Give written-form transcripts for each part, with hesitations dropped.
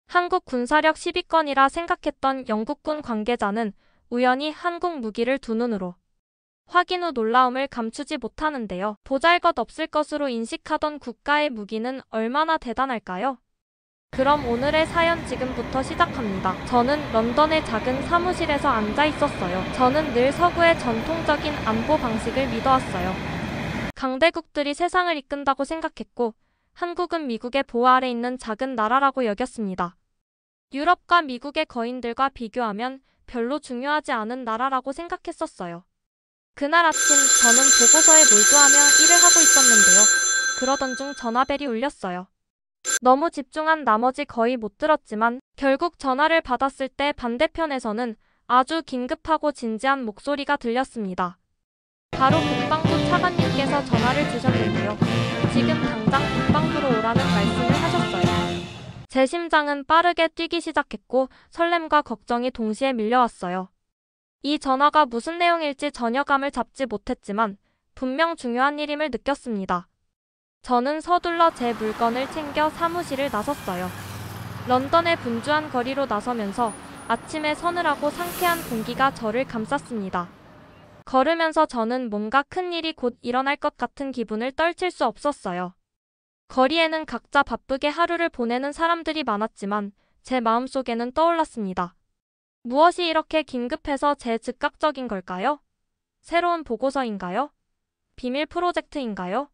한국 군사력 10위권이라 생각했던 영국군 관계자는 우연히 한국 무기를 두 눈으로 확인 후 놀라움을 감추지 못하는데요. 보잘것없을 것으로 인식하던 국가의 무기는 얼마나 대단할까요? 그럼 오늘의 사연 지금부터 시작합니다. 저는 런던의 작은 사무실에서 앉아 있었어요. 저는 늘 서구의 전통적인 안보 방식을 믿어왔어요. 강대국들이 세상을 이끈다고 생각했고, 한국은 미국의 보호 아래 있는 작은 나라라고 여겼습니다. 유럽과 미국의 거인들과 비교하면 별로 중요하지 않은 나라라고 생각했었어요. 그날 아침 저는 보고서에 몰두하며 일을 하고 있었는데요. 그러던 중 전화벨이 울렸어요. 너무 집중한 나머지 거의 못 들었지만 결국 전화를 받았을 때 반대편에서는 아주 긴급하고 진지한 목소리가 들렸습니다. 바로 국방부 차관님께서 전화를 주셨는데요. 지금 당장 국방부로 오라는 말씀을 하셨어요. 제 심장은 빠르게 뛰기 시작했고 설렘과 걱정이 동시에 밀려왔어요. 이 전화가 무슨 내용일지 전혀 감을 잡지 못했지만 분명 중요한 일임을 느꼈습니다. 저는 서둘러 제 물건을 챙겨 사무실을 나섰어요. 런던의 분주한 거리로 나서면서 아침의 서늘하고 상쾌한 공기가 저를 감쌌습니다. 걸으면서 저는 뭔가 큰 일이 곧 일어날 것 같은 기분을 떨칠 수 없었어요. 거리에는 각자 바쁘게 하루를 보내는 사람들이 많았지만 제 마음속에는 떠올랐습니다. 무엇이 이렇게 긴급해서 제 즉각적인 걸까요? 새로운 보고서인가요? 비밀 프로젝트인가요?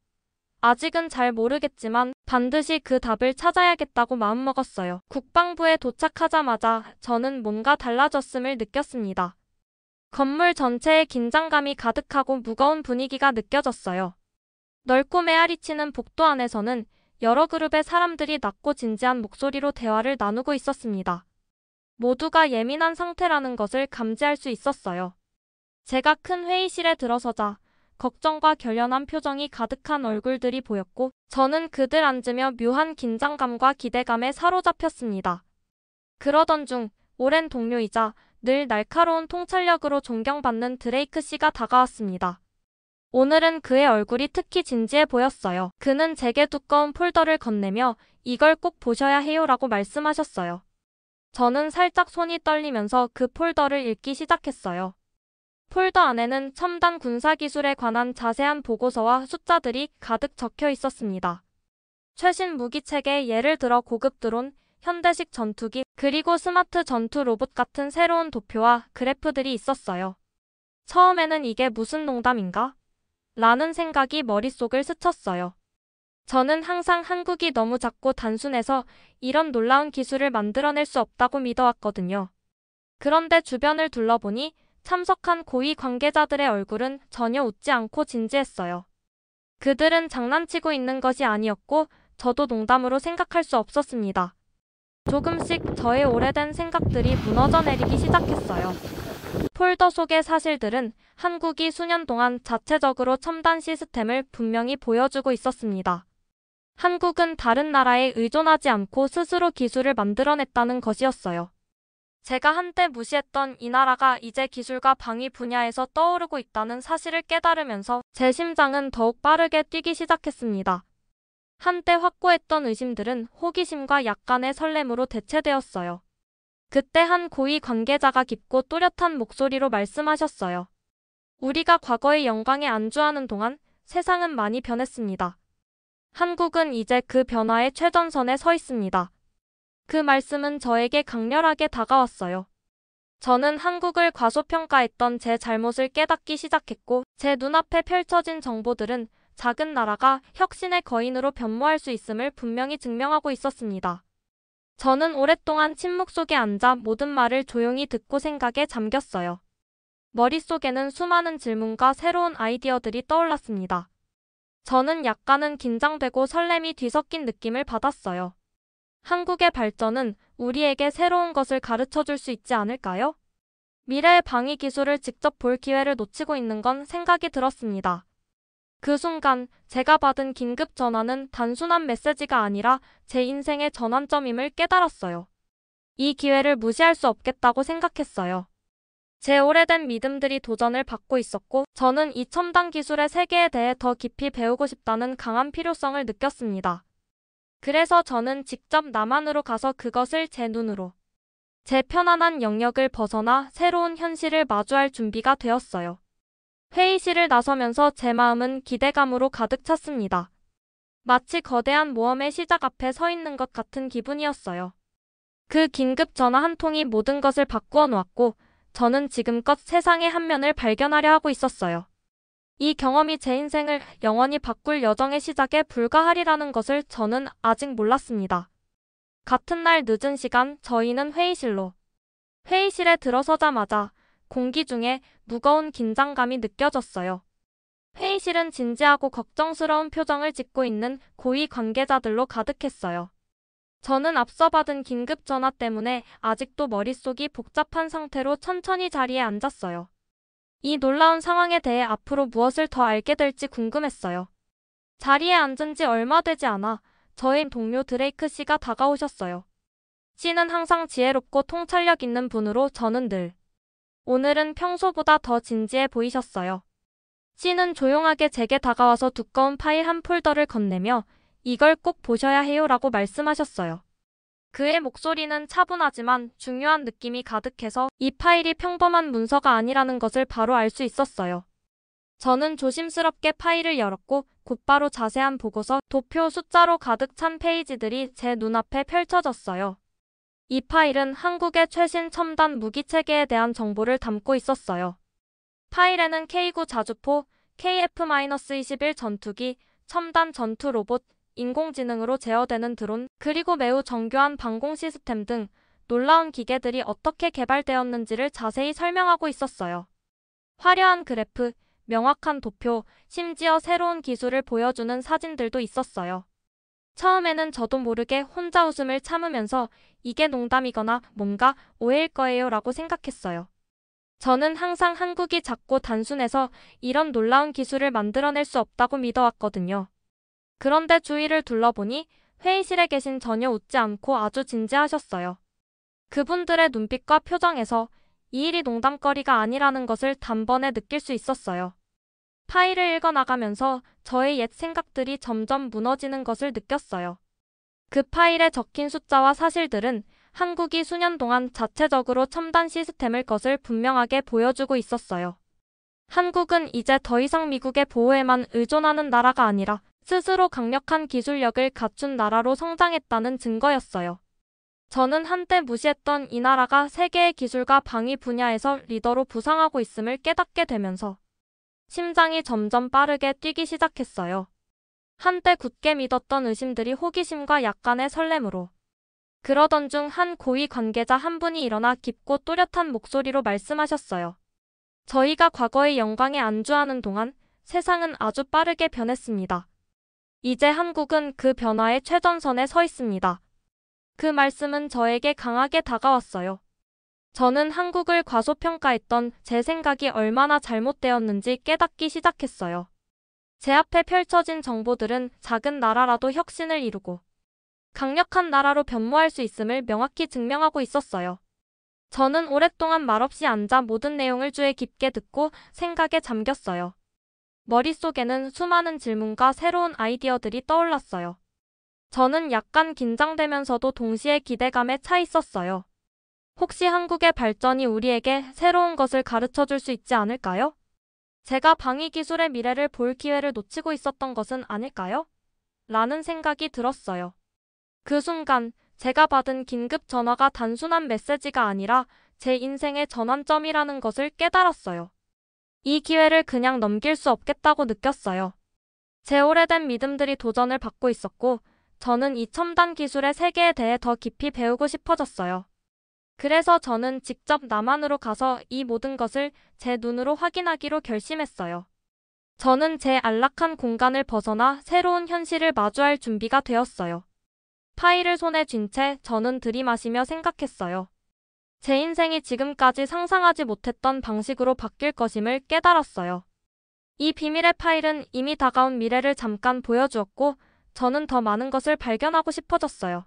아직은 잘 모르겠지만 반드시 그 답을 찾아야겠다고 마음먹었어요. 국방부에 도착하자마자 저는 뭔가 달라졌음을 느꼈습니다. 건물 전체에 긴장감이 가득하고 무거운 분위기가 느껴졌어요. 넓고 메아리치는 복도 안에서는 여러 그룹의 사람들이 낮고 진지한 목소리로 대화를 나누고 있었습니다. 모두가 예민한 상태라는 것을 감지할 수 있었어요. 제가 큰 회의실에 들어서자 걱정과 결연한 표정이 가득한 얼굴들이 보였고 저는 그들 앉으며 묘한 긴장감과 기대감에 사로잡혔습니다. 그러던 중 오랜 동료이자 늘 날카로운 통찰력으로 존경받는 드레이크 씨가 다가왔습니다. 오늘은 그의 얼굴이 특히 진지해 보였어요. 그는 제게 두꺼운 폴더를 건네며 이걸 꼭 보셔야 해요라고 말씀하셨어요. 저는 살짝 손이 떨리면서 그 폴더를 읽기 시작했어요. 폴더 안에는 첨단 군사기술에 관한 자세한 보고서와 숫자들이 가득 적혀 있었습니다. 최신 무기체계, 예를 들어 고급 드론, 현대식 전투기, 그리고 스마트 전투 로봇 같은 새로운 도표와 그래프들이 있었어요. 처음에는 이게 무슨 농담인가? 라는 생각이 머릿속을 스쳤어요. 저는 항상 한국이 너무 작고 단순해서 이런 놀라운 기술을 만들어낼 수 없다고 믿어왔거든요. 그런데 주변을 둘러보니 참석한 고위 관계자들의 얼굴은 전혀 웃지 않고 진지했어요. 그들은 장난치고 있는 것이 아니었고 저도 농담으로 생각할 수 없었습니다. 조금씩 저의 오래된 생각들이 무너져 내리기 시작했어요. 폴더 속의 사실들은 한국이 수년 동안 자체적으로 첨단 시스템을 분명히 보여주고 있었습니다. 한국은 다른 나라에 의존하지 않고 스스로 기술을 만들어냈다는 것이었어요. 제가 한때 무시했던 이 나라가 이제 기술과 방위 분야에서 떠오르고 있다는 사실을 깨달으면서 제 심장은 더욱 빠르게 뛰기 시작했습니다. 한때 확고했던 의심들은 호기심과 약간의 설렘으로 대체되었어요. 그때 한 고위 관계자가 깊고 또렷한 목소리로 말씀하셨어요. 우리가 과거의 영광에 안주하는 동안 세상은 많이 변했습니다. 한국은 이제 그 변화의 최전선에 서 있습니다. 그 말씀은 저에게 강렬하게 다가왔어요. 저는 한국을 과소평가했던 제 잘못을 깨닫기 시작했고 제 눈앞에 펼쳐진 정보들은 작은 나라가 혁신의 거인으로 변모할 수 있음을 분명히 증명하고 있었습니다. 저는 오랫동안 침묵 속에 앉아 모든 말을 조용히 듣고 생각에 잠겼어요. 머릿속에는 수많은 질문과 새로운 아이디어들이 떠올랐습니다. 저는 약간은 긴장되고 설렘이 뒤섞인 느낌을 받았어요. 한국의 발전은 우리에게 새로운 것을 가르쳐 줄 수 있지 않을까요? 미래의 방위 기술을 직접 볼 기회를 놓치고 있는 건 생각이 들었습니다. 그 순간 제가 받은 긴급 전화는 단순한 메시지가 아니라 제 인생의 전환점임을 깨달았어요. 이 기회를 무시할 수 없겠다고 생각했어요. 제 오래된 믿음들이 도전을 받고 있었고 저는 이 첨단 기술의 세계에 대해 더 깊이 배우고 싶다는 강한 필요성을 느꼈습니다. 그래서 저는 직접 남한으로 가서 그것을 제 눈으로, 제 편안한 영역을 벗어나 새로운 현실을 마주할 준비가 되었어요. 회의실을 나서면서 제 마음은 기대감으로 가득 찼습니다. 마치 거대한 모험의 시작 앞에 서 있는 것 같은 기분이었어요. 그 긴급 전화 한 통이 모든 것을 바꾸어 놓았고, 저는 지금껏 세상의 한 면을 발견하려 하고 있었어요. 이 경험이 제 인생을 영원히 바꿀 여정의 시작에 불과하리라는 것을 저는 아직 몰랐습니다. 같은 날 늦은 시간 저희는 회의실에 들어서자마자 공기 중에 무거운 긴장감이 느껴졌어요. 회의실은 진지하고 걱정스러운 표정을 짓고 있는 고위 관계자들로 가득했어요. 저는 앞서 받은 긴급 전화 때문에 아직도 머릿속이 복잡한 상태로 천천히 자리에 앉았어요. 이 놀라운 상황에 대해 앞으로 무엇을 더 알게 될지 궁금했어요. 자리에 앉은 지 얼마 되지 않아 저의 동료 드레이크 씨가 다가오셨어요. 씨는 항상 지혜롭고 통찰력 있는 분으로 저는 오늘은 평소보다 더 진지해 보이셨어요. 씨는 조용하게 제게 다가와서 두꺼운 파일 한 폴더를 건네며 이걸 꼭 보셔야 해요라고 말씀하셨어요. 그의 목소리는 차분하지만 중요한 느낌이 가득해서 이 파일이 평범한 문서가 아니라는 것을 바로 알 수 있었어요. 저는 조심스럽게 파일을 열었고 곧바로 자세한 보고서, 도표, 숫자로 가득 찬 페이지들이 제 눈앞에 펼쳐졌어요. 이 파일은 한국의 최신 첨단 무기 체계에 대한 정보를 담고 있었어요. 파일에는 K9 자주포, KF-21 전투기, 첨단 전투 로봇, 인공지능으로 제어되는 드론, 그리고 매우 정교한 방공 시스템 등 놀라운 기계들이 어떻게 개발되었는지를 자세히 설명하고 있었어요. 화려한 그래프, 명확한 도표, 심지어 새로운 기술을 보여주는 사진들도 있었어요. 처음에는 저도 모르게 혼자 웃음을 참으면서 이게 농담이거나 뭔가 오해일 거예요 라고 생각했어요. 저는 항상 한국이 작고 단순해서 이런 놀라운 기술을 만들어낼 수 없다고 믿어왔거든요. 그런데 주위를 둘러보니 회의실에 계신 전혀 웃지 않고 아주 진지하셨어요. 그분들의 눈빛과 표정에서 이 일이 농담거리가 아니라는 것을 단번에 느낄 수 있었어요. 파일을 읽어나가면서 저의 옛 생각들이 점점 무너지는 것을 느꼈어요. 그 파일에 적힌 숫자와 사실들은 한국이 수년 동안 자체적으로 첨단 시스템을 것을 분명하게 보여주고 있었어요. 한국은 이제 더 이상 미국의 보호에만 의존하는 나라가 아니라 스스로 강력한 기술력을 갖춘 나라로 성장했다는 증거였어요. 저는 한때 무시했던 이 나라가 세계의 기술과 방위 분야에서 리더로 부상하고 있음을 깨닫게 되면서 심장이 점점 빠르게 뛰기 시작했어요. 한때 굳게 믿었던 의심들이 호기심과 약간의 설렘으로. 그러던 중 한 고위 관계자 한 분이 일어나 깊고 또렷한 목소리로 말씀하셨어요. 저희가 과거의 영광에 안주하는 동안 세상은 아주 빠르게 변했습니다. 이제 한국은 그 변화의 최전선에 서 있습니다. 그 말씀은 저에게 강하게 다가왔어요. 저는 한국을 과소평가했던 제 생각이 얼마나 잘못되었는지 깨닫기 시작했어요. 제 앞에 펼쳐진 정보들은 작은 나라라도 혁신을 이루고 강력한 나라로 변모할 수 있음을 명확히 증명하고 있었어요. 저는 오랫동안 말없이 앉아 모든 내용을 주의 깊게 듣고 생각에 잠겼어요. 머릿속에는 수많은 질문과 새로운 아이디어들이 떠올랐어요. 저는 약간 긴장되면서도 동시에 기대감에 차 있었어요. 혹시 한국의 발전이 우리에게 새로운 것을 가르쳐 줄 수 있지 않을까요? 제가 방위 기술의 미래를 볼 기회를 놓치고 있었던 것은 아닐까요? 라는 생각이 들었어요. 그 순간 제가 받은 긴급 전화가 단순한 메시지가 아니라 제 인생의 전환점이라는 것을 깨달았어요. 이 기회를 그냥 넘길 수 없겠다고 느꼈어요. 제 오래된 믿음들이 도전을 받고 있었고, 저는 이 첨단 기술의 세계에 대해 더 깊이 배우고 싶어졌어요. 그래서 저는 직접 남한으로 가서 이 모든 것을 제 눈으로 확인하기로 결심했어요. 저는 제 안락한 공간을 벗어나 새로운 현실을 마주할 준비가 되었어요. 파일을 손에 쥔 채 저는 들이마시며 생각했어요. 제 인생이 지금까지 상상하지 못했던 방식으로 바뀔 것임을 깨달았어요. 이 비밀의 파일은 이미 다가온 미래를 잠깐 보여주었고, 저는 더 많은 것을 발견하고 싶어졌어요.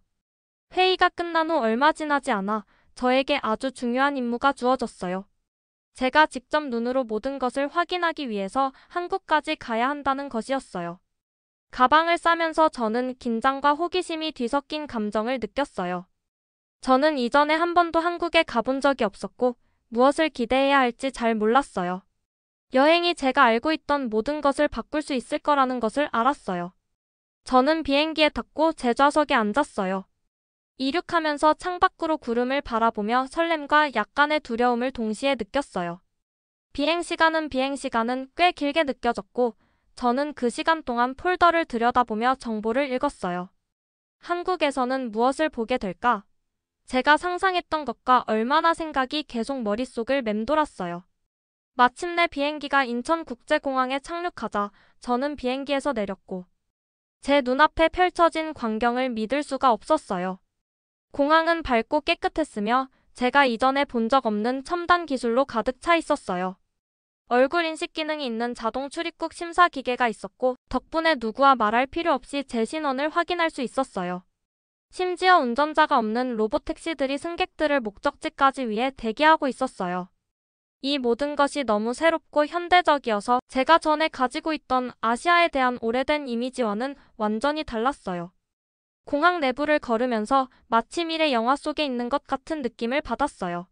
회의가 끝난 후 얼마 지나지 않아 저에게 아주 중요한 임무가 주어졌어요. 제가 직접 눈으로 모든 것을 확인하기 위해서 한국까지 가야 한다는 것이었어요. 가방을 싸면서 저는 긴장과 호기심이 뒤섞인 감정을 느꼈어요. 저는 이전에 한 번도 한국에 가본 적이 없었고 무엇을 기대해야 할지 잘 몰랐어요. 여행이 제가 알고 있던 모든 것을 바꿀 수 있을 거라는 것을 알았어요. 저는 비행기에 탔고 제 좌석에 앉았어요. 이륙하면서 창밖으로 구름을 바라보며 설렘과 약간의 두려움을 동시에 느꼈어요. 비행시간은 꽤 길게 느껴졌고 저는 그 시간 동안 폴더를 들여다보며 정보를 읽었어요. 한국에서는 무엇을 보게 될까? 제가 상상했던 것과 얼마나 생각이 계속 머릿속을 맴돌았어요. 마침내 비행기가 인천국제공항에 착륙하자 저는 비행기에서 내렸고 제 눈앞에 펼쳐진 광경을 믿을 수가 없었어요. 공항은 밝고 깨끗했으며 제가 이전에 본 적 없는 첨단 기술로 가득 차 있었어요. 얼굴 인식 기능이 있는 자동 출입국 심사 기계가 있었고 덕분에 누구와 말할 필요 없이 제 신원을 확인할 수 있었어요. 심지어 운전자가 없는 로봇 택시들이 승객들을 목적지까지 위해 대기하고 있었어요. 이 모든 것이 너무 새롭고 현대적이어서 제가 전에 가지고 있던 아시아에 대한 오래된 이미지와는 완전히 달랐어요. 공항 내부를 걸으면서 마치 미래 영화 속에 있는 것 같은 느낌을 받았어요.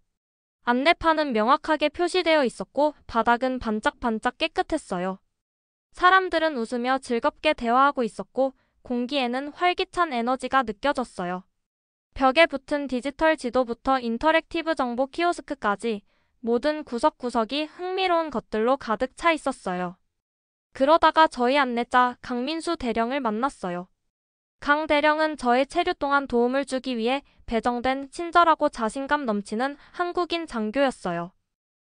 안내판은 명확하게 표시되어 있었고 바닥은 반짝반짝 깨끗했어요. 사람들은 웃으며 즐겁게 대화하고 있었고 공기에는 활기찬 에너지가 느껴졌어요. 벽에 붙은 디지털 지도부터 인터랙티브 정보 키오스크까지 모든 구석구석이 흥미로운 것들로 가득 차 있었어요. 그러다가 저희 안내자 강민수 대령을 만났어요. 강 대령은 저의 체류 동안 도움을 주기 위해 배정된 친절하고 자신감 넘치는 한국인 장교였어요.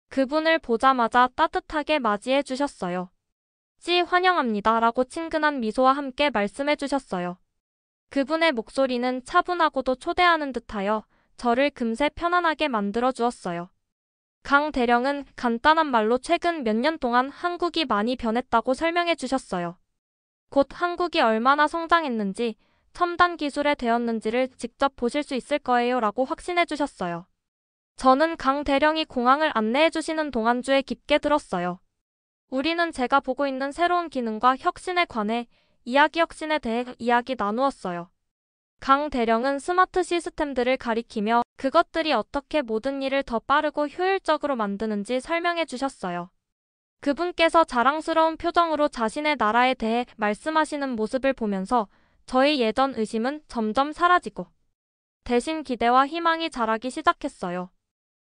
그분을 보자마자 따뜻하게 맞이해 주셨어요. 환영합니다 라고 친근한 미소와 함께 말씀해 주셨어요. 그분의 목소리는 차분하고도 초대하는 듯하여 저를 금세 편안하게 만들어 주었어요. 강 대령은 간단한 말로 최근 몇 년 동안 한국이 많이 변했다고 설명해 주셨어요. 곧 한국이 얼마나 성장했는지, 첨단 기술에 되었는지를 직접 보실 수 있을 거예요 라고 확신해 주셨어요. 저는 강 대령이 공항을 안내해 주시는 동안주에 깊게 들었어요. 우리는 제가 보고 있는 새로운 기능과 혁신에 관해 혁신에 대해 이야기 나누었어요. 강 대령은 스마트 시스템들을 가리키며 그것들이 어떻게 모든 일을 더 빠르고 효율적으로 만드는지 설명해 주셨어요. 그분께서 자랑스러운 표정으로 자신의 나라에 대해 말씀하시는 모습을 보면서 저의 예전 의심은 점점 사라지고 대신 기대와 희망이 자라기 시작했어요.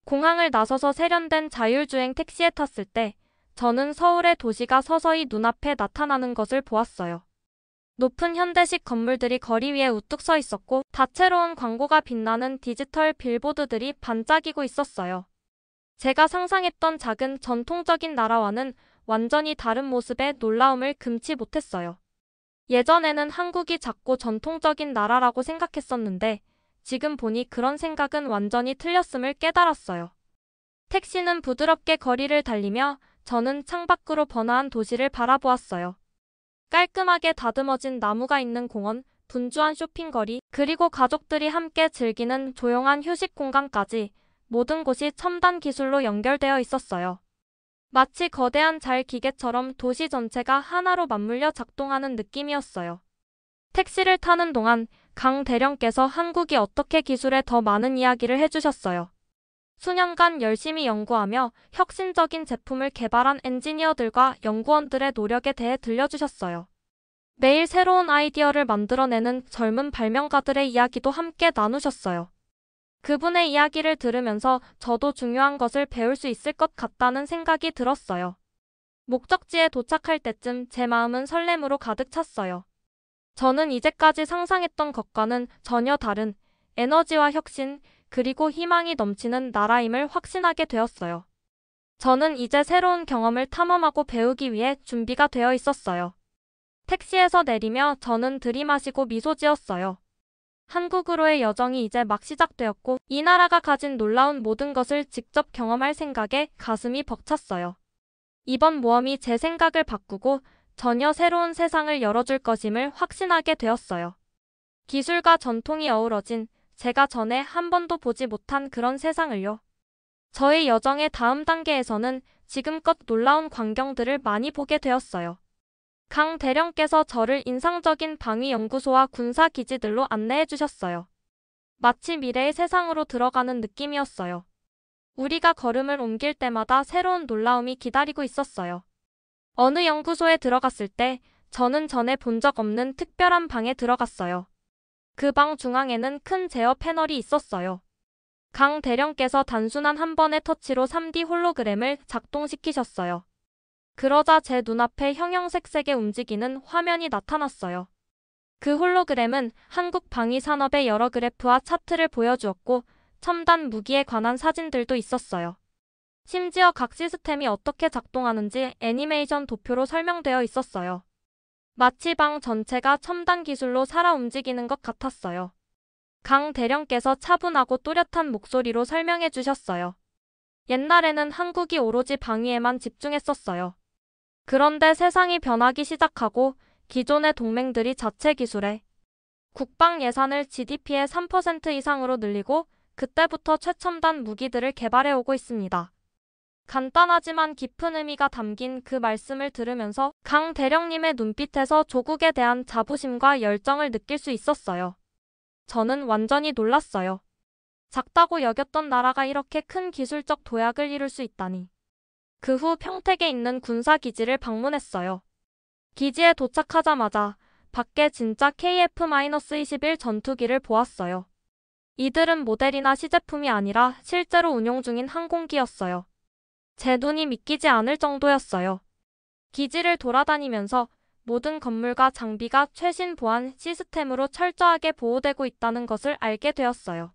공항을 나서서 세련된 자율주행 택시에 탔을 때 저는 서울의 도시가 서서히 눈앞에 나타나는 것을 보았어요. 높은 현대식 건물들이 거리 위에 우뚝 서 있었고 다채로운 광고가 빛나는 디지털 빌보드들이 반짝이고 있었어요. 제가 상상했던 작은 전통적인 나라와는 완전히 다른 모습에 놀라움을 금치 못했어요. 예전에는 한국이 작고 전통적인 나라라고 생각했었는데 지금 보니 그런 생각은 완전히 틀렸음을 깨달았어요. 택시는 부드럽게 거리를 달리며 저는 창밖으로 번화한 도시를 바라보았어요. 깔끔하게 다듬어진 나무가 있는 공원, 분주한 쇼핑거리, 그리고 가족들이 함께 즐기는 조용한 휴식 공간까지 모든 곳이 첨단 기술로 연결되어 있었어요. 마치 거대한 잘 기계처럼 도시 전체가 하나로 맞물려 작동하는 느낌이었어요. 택시를 타는 동안 강 대령께서 한국이 어떻게 기술에 더 많은 이야기를 해주셨어요. 수년간 열심히 연구하며 혁신적인 제품을 개발한 엔지니어들과 연구원들의 노력에 대해 들려주셨어요. 매일 새로운 아이디어를 만들어내는 젊은 발명가들의 이야기도 함께 나누셨어요. 그분의 이야기를 들으면서 저도 중요한 것을 배울 수 있을 것 같다는 생각이 들었어요. 목적지에 도착할 때쯤 제 마음은 설렘으로 가득 찼어요. 저는 이제까지 상상했던 것과는 전혀 다른 에너지와 혁신, 그리고 희망이 넘치는 나라임을 확신하게 되었어요. 저는 이제 새로운 경험을 탐험하고 배우기 위해 준비가 되어 있었어요. 택시에서 내리며 저는 들이마시고 미소 지었어요. 한국으로의 여정이 이제 막 시작되었고 이 나라가 가진 놀라운 모든 것을 직접 경험할 생각에 가슴이 벅찼어요. 이번 모험이 제 생각을 바꾸고 전혀 새로운 세상을 열어줄 것임을 확신하게 되었어요. 기술과 전통이 어우러진 제가 전에 한 번도 보지 못한 그런 세상을요. 저의 여정의 다음 단계에서는 지금껏 놀라운 광경들을 많이 보게 되었어요. 강 대령께서 저를 인상적인 방위연구소와 군사기지들로 안내해 주셨어요. 마치 미래의 세상으로 들어가는 느낌이었어요. 우리가 걸음을 옮길 때마다 새로운 놀라움이 기다리고 있었어요. 어느 연구소에 들어갔을 때 저는 전에 본 적 없는 특별한 방에 들어갔어요. 그 방 중앙에는 큰 제어 패널이 있었어요. 강 대령께서 단순한 한 번의 터치로 3D 홀로그램을 작동시키셨어요. 그러자 제 눈앞에 형형색색의 움직이는 화면이 나타났어요. 그 홀로그램은 한국 방위 산업의 여러 그래프와 차트를 보여주었고 첨단 무기에 관한 사진들도 있었어요. 심지어 각 시스템이 어떻게 작동하는지 애니메이션 도표로 설명되어 있었어요. 마치 방 전체가 첨단 기술로 살아 움직이는 것 같았어요. 강 대령께서 차분하고 또렷한 목소리로 설명해 주셨어요. 옛날에는 한국이 오로지 방위에만 집중했었어요. 그런데 세상이 변하기 시작하고 기존의 동맹들이 자체 기술에 국방 예산을 GDP의 3% 이상으로 늘리고 그때부터 최첨단 무기들을 개발해 오고 있습니다. 간단하지만 깊은 의미가 담긴 그 말씀을 들으면서 강 대령님의 눈빛에서 조국에 대한 자부심과 열정을 느낄 수 있었어요. 저는 완전히 놀랐어요. 작다고 여겼던 나라가 이렇게 큰 기술적 도약을 이룰 수 있다니. 그 후 평택에 있는 군사기지를 방문했어요. 기지에 도착하자마자 밖에 진짜 KF-21 전투기를 보았어요. 이들은 모델이나 시제품이 아니라 실제로 운용 중인 항공기였어요. 제 눈이 믿기지 않을 정도였어요. 기지를 돌아다니면서 모든 건물과 장비가 최신 보안 시스템으로 철저하게 보호되고 있다는 것을 알게 되었어요.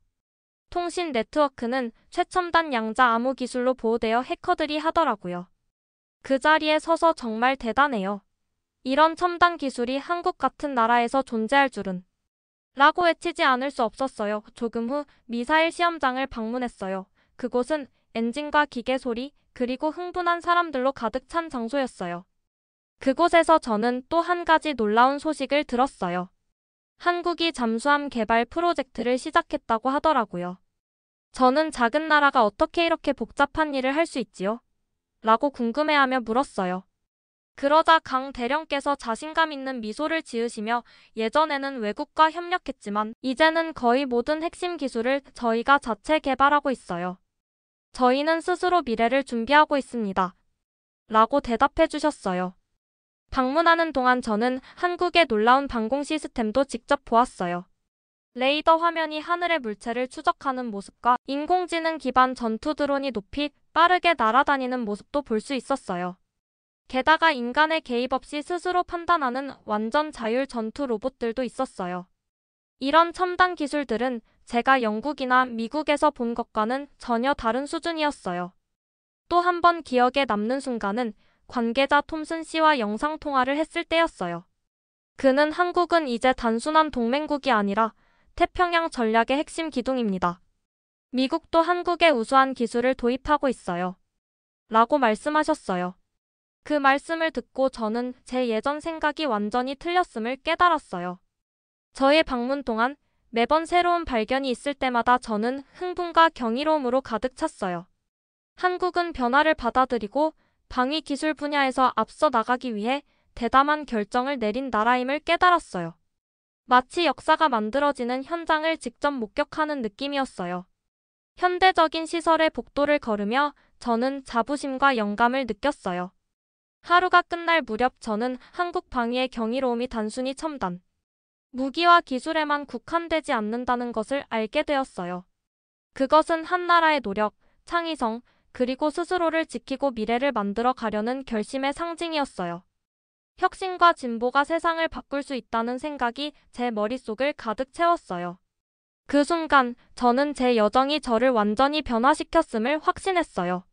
통신 네트워크는 최첨단 양자 암호 기술로 보호되어 해커들이 하더라고요. 그 자리에 서서 정말 대단해요. 이런 첨단 기술이 한국 같은 나라에서 존재할 줄은 라고 외치지 않을 수 없었어요. 조금 후 미사일 시험장을 방문했어요. 그곳은 엔진과 기계 소리, 그리고 흥분한 사람들로 가득 찬 장소였어요. 그곳에서 저는 또 한 가지 놀라운 소식을 들었어요. 한국이 잠수함 개발 프로젝트를 시작했다고 하더라고요. 저는 작은 나라가 어떻게 이렇게 복잡한 일을 할 수 있지요? 라고 궁금해하며 물었어요. 그러자 강 대령께서 자신감 있는 미소를 지으시며 예전에는 외국과 협력했지만 이제는 거의 모든 핵심 기술을 저희가 자체 개발하고 있어요. 저희는 스스로 미래를 준비하고 있습니다. 라고 대답해 주셨어요. 방문하는 동안 저는 한국의 놀라운 방공 시스템도 직접 보았어요. 레이더 화면이 하늘의 물체를 추적하는 모습과 인공지능 기반 전투 드론이 높이 빠르게 날아다니는 모습도 볼 수 있었어요. 게다가 인간의 개입 없이 스스로 판단하는 완전 자율 전투 로봇들도 있었어요. 이런 첨단 기술들은 제가 영국이나 미국에서 본 것과는 전혀 다른 수준이었어요. 또 한 번 기억에 남는 순간은 관계자 톰슨 씨와 영상통화를 했을 때였어요. 그는 한국은 이제 단순한 동맹국이 아니라 태평양 전략의 핵심 기둥입니다. 미국도 한국의 우수한 기술을 도입하고 있어요. 라고 말씀하셨어요. 그 말씀을 듣고 저는 제 예전 생각이 완전히 틀렸음을 깨달았어요. 저의 방문 동안 매번 새로운 발견이 있을 때마다 저는 흥분과 경이로움으로 가득 찼어요. 한국은 변화를 받아들이고 방위 기술 분야에서 앞서 나가기 위해 대담한 결정을 내린 나라임을 깨달았어요. 마치 역사가 만들어지는 현장을 직접 목격하는 느낌이었어요. 현대적인 시설의 복도를 걸으며 저는 자부심과 영감을 느꼈어요. 하루가 끝날 무렵 저는 한국 방위의 경이로움이 단순히 첨단 무기와 기술에만 국한되지 않는다는 것을 알게 되었어요. 그것은 한 나라의 노력, 창의성, 그리고 스스로를 지키고 미래를 만들어 가려는 결심의 상징이었어요. 혁신과 진보가 세상을 바꿀 수 있다는 생각이 제 머릿속을 가득 채웠어요. 그 순간 저는 제 여정이 저를 완전히 변화시켰음을 확신했어요.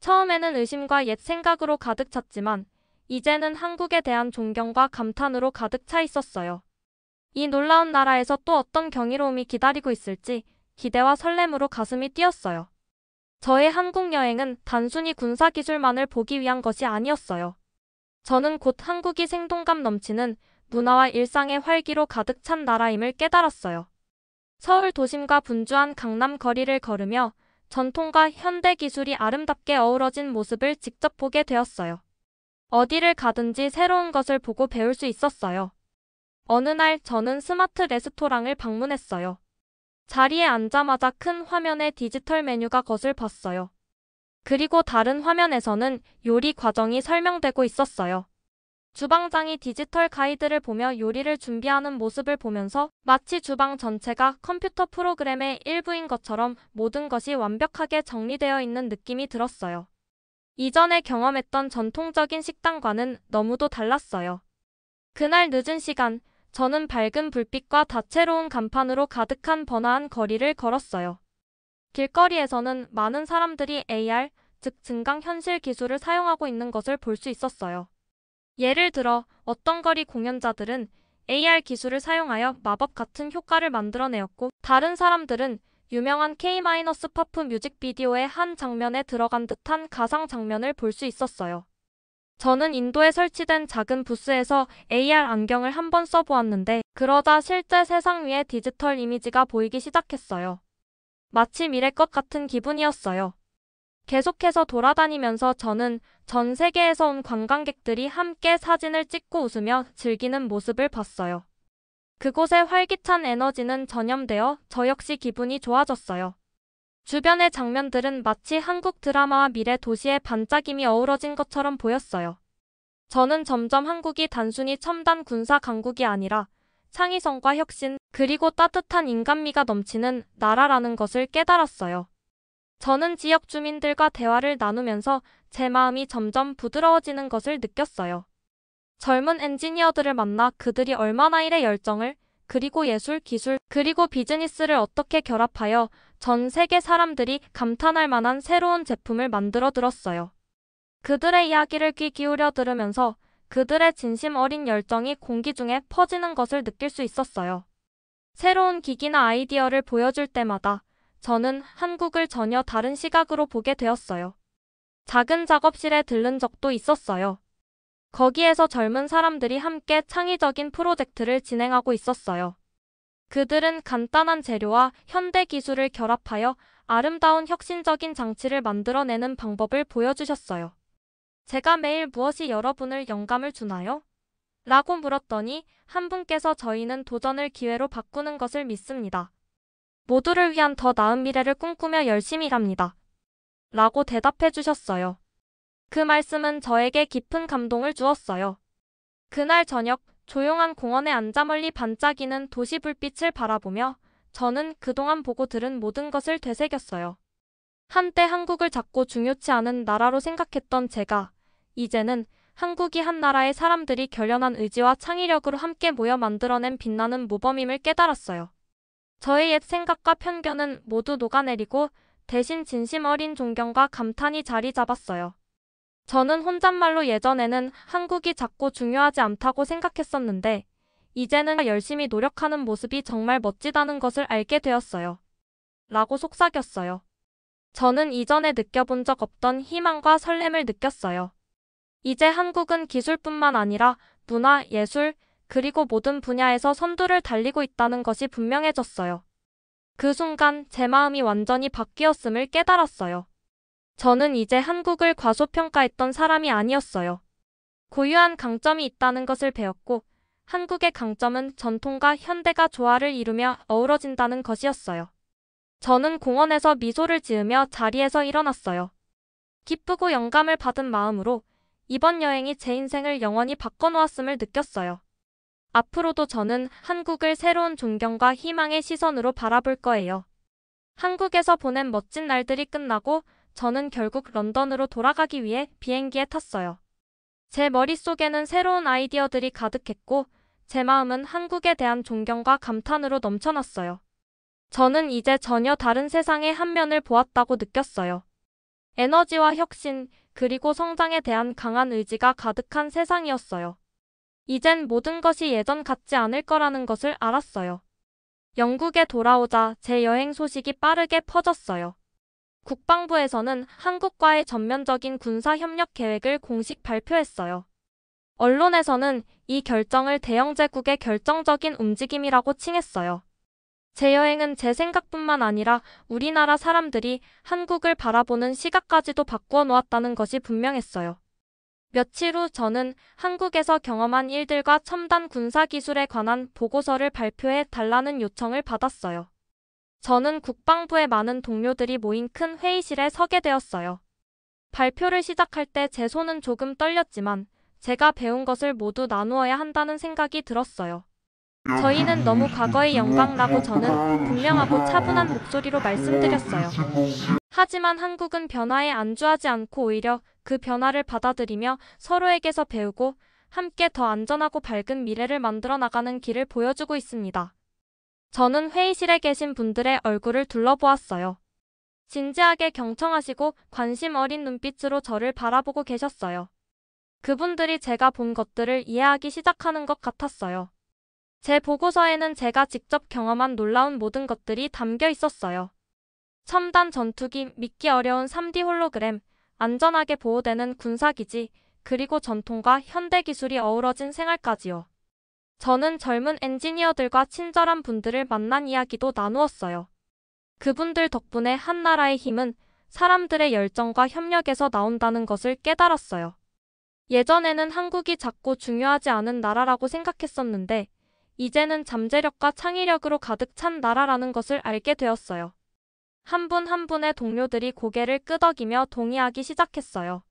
처음에는 의심과 옛 생각으로 가득 찼지만 이제는 한국에 대한 존경과 감탄으로 가득 차 있었어요. 이 놀라운 나라에서 또 어떤 경이로움이 기다리고 있을지 기대와 설렘으로 가슴이 뛰었어요. 저의 한국 여행은 단순히 군사 기술만을 보기 위한 것이 아니었어요. 저는 곧 한국이 생동감 넘치는 문화와 일상의 활기로 가득 찬 나라임을 깨달았어요. 서울 도심과 분주한 강남 거리를 걸으며 전통과 현대 기술이 아름답게 어우러진 모습을 직접 보게 되었어요. 어디를 가든지 새로운 것을 보고 배울 수 있었어요. 어느 날 저는 스마트 레스토랑을 방문했어요. 자리에 앉자마자 큰 화면에 디지털 메뉴가 것을 봤어요. 그리고 다른 화면에서는 요리 과정이 설명되고 있었어요. 주방장이 디지털 가이드를 보며 요리를 준비하는 모습을 보면서 마치 주방 전체가 컴퓨터 프로그램의 일부인 것처럼 모든 것이 완벽하게 정리되어 있는 느낌이 들었어요. 이전에 경험했던 전통적인 식당과는 너무도 달랐어요. 그날 늦은 시간, 저는 밝은 불빛과 다채로운 간판으로 가득한 번화한 거리를 걸었어요. 길거리에서는 많은 사람들이 AR, 즉 증강현실 기술을 사용하고 있는 것을 볼 수 있었어요. 예를 들어 어떤 거리 공연자들은 AR 기술을 사용하여 마법 같은 효과를 만들어내었고, 다른 사람들은 유명한 K-팝 뮤직비디오의 한 장면에 들어간 듯한 가상 장면을 볼 수 있었어요. 저는 인도에 설치된 작은 부스에서 AR 안경을 한번 써보았는데, 그러자 실제 세상 위에 디지털 이미지가 보이기 시작했어요. 마치 미래 것 같은 기분이었어요. 계속해서 돌아다니면서 저는 전 세계에서 온 관광객들이 함께 사진을 찍고 웃으며 즐기는 모습을 봤어요. 그곳의 활기찬 에너지는 전염되어 저 역시 기분이 좋아졌어요. 주변의 장면들은 마치 한국 드라마와 미래 도시의 반짝임이 어우러진 것처럼 보였어요. 저는 점점 한국이 단순히 첨단 군사 강국이 아니라 창의성과 혁신, 그리고 따뜻한 인간미가 넘치는 나라라는 것을 깨달았어요. 저는 지역 주민들과 대화를 나누면서 제 마음이 점점 부드러워지는 것을 느꼈어요. 젊은 엔지니어들을 만나 그들이 얼마나 일에 열정을, 그리고 예술, 기술, 그리고 비즈니스를 어떻게 결합하여 전 세계 사람들이 감탄할 만한 새로운 제품을 만들어 들었어요. 그들의 이야기를 귀 기울여 들으면서 그들의 진심 어린 열정이 공기 중에 퍼지는 것을 느낄 수 있었어요. 새로운 기기나 아이디어를 보여줄 때마다 저는 한국을 전혀 다른 시각으로 보게 되었어요. 작은 작업실에 들른 적도 있었어요. 거기에서 젊은 사람들이 함께 창의적인 프로젝트를 진행하고 있었어요. 그들은 간단한 재료와 현대 기술을 결합하여 아름다운 혁신적인 장치를 만들어내는 방법을 보여주셨어요. 제가 매일 무엇이 여러분을 영감을 주나요? 라고 물었더니 한 분께서 저희는 도전을 기회로 바꾸는 것을 믿습니다. 모두를 위한 더 나은 미래를 꿈꾸며 열심히 일합니다. 라고 대답해 주셨어요. 그 말씀은 저에게 깊은 감동을 주었어요. 그날 저녁, 조용한 공원에 앉아 멀리 반짝이는 도시 불빛을 바라보며 저는 그동안 보고 들은 모든 것을 되새겼어요. 한때 한국을 작고 중요치 않은 나라로 생각했던 제가 이제는 한국이 한 나라의 사람들이 결연한 의지와 창의력으로 함께 모여 만들어낸 빛나는 모범임을 깨달았어요. 저의 옛 생각과 편견은 모두 녹아내리고 대신 진심 어린 존경과 감탄이 자리 잡았어요. 저는 혼잣말로 예전에는 한국이 작고 중요하지 않다고 생각했었는데 이제는 열심히 노력하는 모습이 정말 멋지다는 것을 알게 되었어요. 라고 속삭였어요. 저는 이전에 느껴본 적 없던 희망과 설렘을 느꼈어요. 이제 한국은 기술뿐만 아니라 문화, 예술, 그리고 모든 분야에서 선두를 달리고 있다는 것이 분명해졌어요. 그 순간 제 마음이 완전히 바뀌었음을 깨달았어요. 저는 이제 한국을 과소평가했던 사람이 아니었어요. 고유한 강점이 있다는 것을 배웠고, 한국의 강점은 전통과 현대가 조화를 이루며 어우러진다는 것이었어요. 저는 공원에서 미소를 지으며 자리에서 일어났어요. 기쁘고 영감을 받은 마음으로 이번 여행이 제 인생을 영원히 바꿔놓았음을 느꼈어요. 앞으로도 저는 한국을 새로운 존경과 희망의 시선으로 바라볼 거예요. 한국에서 보낸 멋진 날들이 끝나고 저는 결국 런던으로 돌아가기 위해 비행기에 탔어요. 제 머릿속에는 새로운 아이디어들이 가득했고 제 마음은 한국에 대한 존경과 감탄으로 넘쳐났어요. 저는 이제 전혀 다른 세상의 한 면을 보았다고 느꼈어요. 에너지와 혁신, 그리고 성장에 대한 강한 의지가 가득한 세상이었어요. 이젠 모든 것이 예전 같지 않을 거라는 것을 알았어요. 영국에 돌아오자 제 여행 소식이 빠르게 퍼졌어요. 국방부에서는 한국과의 전면적인 군사협력 계획을 공식 발표했어요. 언론에서는 이 결정을 대영제국의 결정적인 움직임이라고 칭했어요. 제 여행은 제 생각뿐만 아니라 우리나라 사람들이 한국을 바라보는 시각까지도 바꾸어 놓았다는 것이 분명했어요. 며칠 후 저는 한국에서 경험한 일들과 첨단 군사기술에 관한 보고서를 발표해 달라는 요청을 받았어요. 저는 국방부의 많은 동료들이 모인 큰 회의실에 서게 되었어요. 발표를 시작할 때 제 손은 조금 떨렸지만 제가 배운 것을 모두 나누어야 한다는 생각이 들었어요. 저희는 너무 과거의 영광라고 저는 분명하고 차분한 목소리로 말씀드렸어요. 하지만 한국은 변화에 안주하지 않고 오히려 그 변화를 받아들이며 서로에게서 배우고 함께 더 안전하고 밝은 미래를 만들어 나가는 길을 보여주고 있습니다. 저는 회의실에 계신 분들의 얼굴을 둘러보았어요. 진지하게 경청하시고 관심 어린 눈빛으로 저를 바라보고 계셨어요. 그분들이 제가 본 것들을 이해하기 시작하는 것 같았어요. 제 보고서에는 제가 직접 경험한 놀라운 모든 것들이 담겨 있었어요. 첨단 전투기, 믿기 어려운 3D 홀로그램, 안전하게 보호되는 군사기지, 그리고 전통과 현대 기술이 어우러진 생활까지요. 저는 젊은 엔지니어들과 친절한 분들을 만난 이야기도 나누었어요. 그분들 덕분에 한 나라의 힘은 사람들의 열정과 협력에서 나온다는 것을 깨달았어요. 예전에는 한국이 작고 중요하지 않은 나라라고 생각했었는데 이제는 잠재력과 창의력으로 가득 찬 나라라는 것을 알게 되었어요. 한 분 한 분의 동료들이 고개를 끄덕이며 동의하기 시작했어요.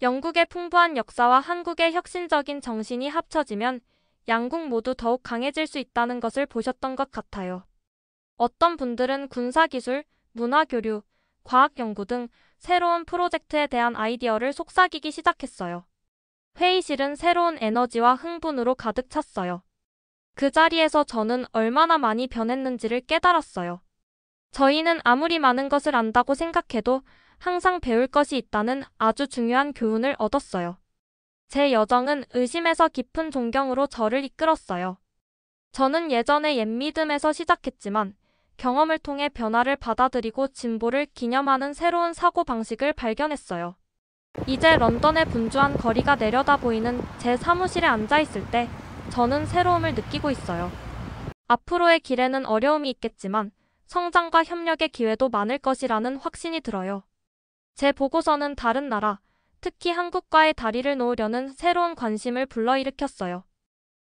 영국의 풍부한 역사와 한국의 혁신적인 정신이 합쳐지면 양국 모두 더욱 강해질 수 있다는 것을 보셨던 것 같아요. 어떤 분들은 군사기술, 문화교류, 과학연구 등 새로운 프로젝트에 대한 아이디어를 속삭이기 시작했어요. 회의실은 새로운 에너지와 흥분으로 가득 찼어요. 그 자리에서 저는 얼마나 많이 변했는지를 깨달았어요. 저희는 아무리 많은 것을 안다고 생각해도 항상 배울 것이 있다는 아주 중요한 교훈을 얻었어요. 제 여정은 의심에서 깊은 존경으로 저를 이끌었어요. 저는 예전에 옛 믿음에서 시작했지만 경험을 통해 변화를 받아들이고 진보를 기념하는 새로운 사고방식을 발견했어요. 이제 런던의 분주한 거리가 내려다 보이는 제 사무실에 앉아 있을 때 저는 새로움을 느끼고 있어요. 앞으로의 길에는 어려움이 있겠지만 성장과 협력의 기회도 많을 것이라는 확신이 들어요. 제 보고서는 다른 나라, 특히 한국과의 다리를 놓으려는 새로운 관심을 불러일으켰어요.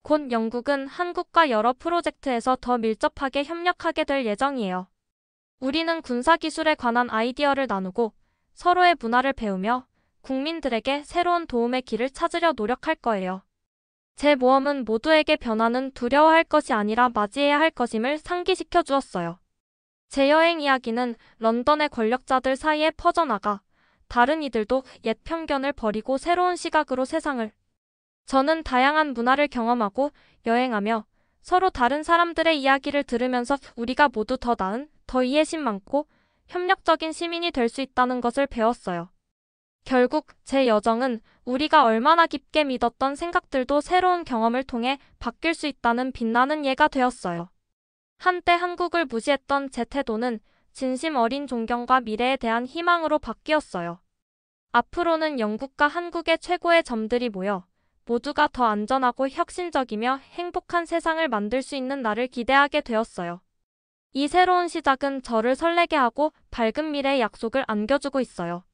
곧 영국은 한국과 여러 프로젝트에서 더 밀접하게 협력하게 될 예정이에요. 우리는 군사기술에 관한 아이디어를 나누고 서로의 문화를 배우며 국민들에게 새로운 도움의 길을 찾으려 노력할 거예요. 제 모험은 모두에게 변화는 두려워할 것이 아니라 맞이해야 할 것임을 상기시켜 주었어요. 제 여행 이야기는 런던의 권력자들 사이에 퍼져나가 다른 이들도 옛 편견을 버리고 새로운 시각으로 세상을 저는 다양한 문화를 경험하고 여행하며 서로 다른 사람들의 이야기를 들으면서 우리가 모두 더 나은, 더 이해심 많고 협력적인 시민이 될 수 있다는 것을 배웠어요. 결국 제 여정은 우리가 얼마나 깊게 믿었던 생각들도 새로운 경험을 통해 바뀔 수 있다는 빛나는 예가 되었어요. 한때 한국을 무시했던 제 태도는 진심 어린 존경과 미래에 대한 희망으로 바뀌었어요. 앞으로는 영국과 한국의 최고의 점들이 모여 모두가 더 안전하고 혁신적이며 행복한 세상을 만들 수 있는 날을 기대하게 되었어요. 이 새로운 시작은 저를 설레게 하고 밝은 미래의 약속을 안겨주고 있어요.